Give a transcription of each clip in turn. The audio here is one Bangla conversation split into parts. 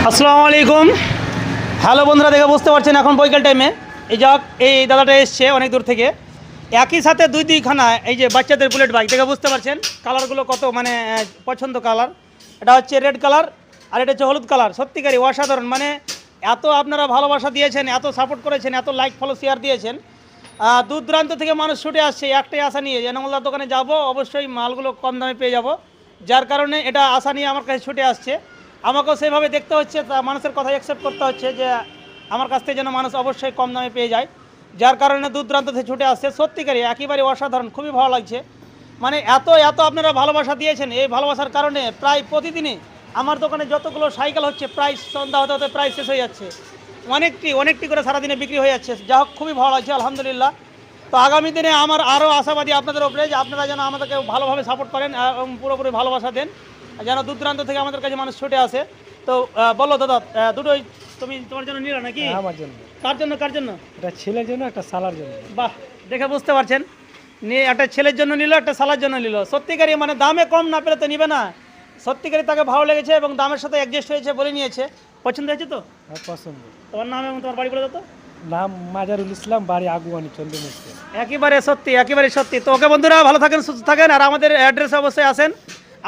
আসসালামু আলাইকুম। হ্যালো বন্ধুরা, দেখে বুঝতে পারছেন এখন বৈকাল টাইমে এই দাদাটা এসছে অনেক দূর থেকে। একই সাথে দুইখানা এই যে বাচ্চাদের বুলেট বাইক দেখে বুঝতে পারছেন কালারগুলো কত মানে পছন্দ কালার। এটা হচ্ছে রেড কালার আর এটা হচ্ছে হলুদ কালার। সত্যিকারই অসাধারণ, মানে এত আপনারা ভালোবাসা দিয়েছেন, এত সাপোর্ট করেছেন, এত লাইক ফলো শেয়ার দিয়েছেন। দূর দূরান্ত থেকে মানুষ ছুটে আসছে একটাই আশা নিয়ে যে এনামুল্লাহর দোকানে যাব, অবশ্যই মালগুলো কম দামে পেয়ে যাব। যার কারণে এটা আশা নিয়ে আমার কাছে ছুটে আসছে। আমাকেও সেভাবে দেখতে হচ্ছে, তা মানুষের কথা অ্যাকসেপ্ট করতে হচ্ছে যে আমার কাছ থেকে যেন মানুষ অবশ্যই কম দামে পেয়ে যায়। যার কারণে দূর দূরান্ত থেকে ছুটে আসছে। সত্যিকারই একেবারে অসাধারণ, খুবই ভালো লাগছে। মানে এত এত আপনারা ভালোবাসা দিয়েছেন, এই ভালোবাসার কারণে প্রায় প্রতিদিনই আমার দোকানে যতগুলো সাইকেল হচ্ছে প্রায় সন্ধ্যা হতে হতে প্রায় শেষ হয়ে যাচ্ছে। অনেকটি করে সারাদিনে বিক্রি হয়ে যাচ্ছে। যা হোক, খুবই ভালো লাগছে, আলহামদুলিল্লাহ। তো আগামী দিনে আমার আরও আশাবাদী আপনাদের উপরে যে আপনারা যেন আমাদেরকে ভালোভাবে সাপোর্ট করেন এবং পুরোপুরি ভালোবাসা দেন, যেন দূর দূরান্ত থেকে আমাদের কাছে মানুষ ছুটে আসে। তো বলো দাদা, দুটোই তোমার জন্য নিলে নাকি? আমার জন্য। কার জন্য? এটা ছেলের জন্য, একটা সালার জন্য। বাহ, দেখে বুঝতে পারছেন, নিয়ে একটা ছেলের জন্য নিল, একটা সালার জন্য নিল। সত্যিকারই মানে দামে কম না পেলে তো নিবে না। সত্যিকারই তাকে ভালো লেগেছে এবং দামের সাথে অ্যাডজাস্ট হয়েছে বলে নিয়েছে। পছন্দ হয়েছে তো? পছন্দ। তোমার নাম এবং তোমার বাড়ি বলে দাও তো। নাম মাজারুল ইসলাম, বাড়ি আগুয়ানি, চন্দ্রমুস্ত। একেবারে সত্যি। তো ওকে বন্ধুরা, ভালো থাকেন, সুস্থ থাকেন। আর আমাদের অ্যাড্রেস অবশ্যই আসেন।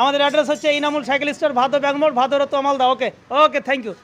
আমাদের অ্যাড্রেস হচ্ছে ইনামুল সাইকেল স্টোর, ভাদো ব্যাগমোড়, ভাদো রত মালদা। ওকে, থ্যাংক ইউ।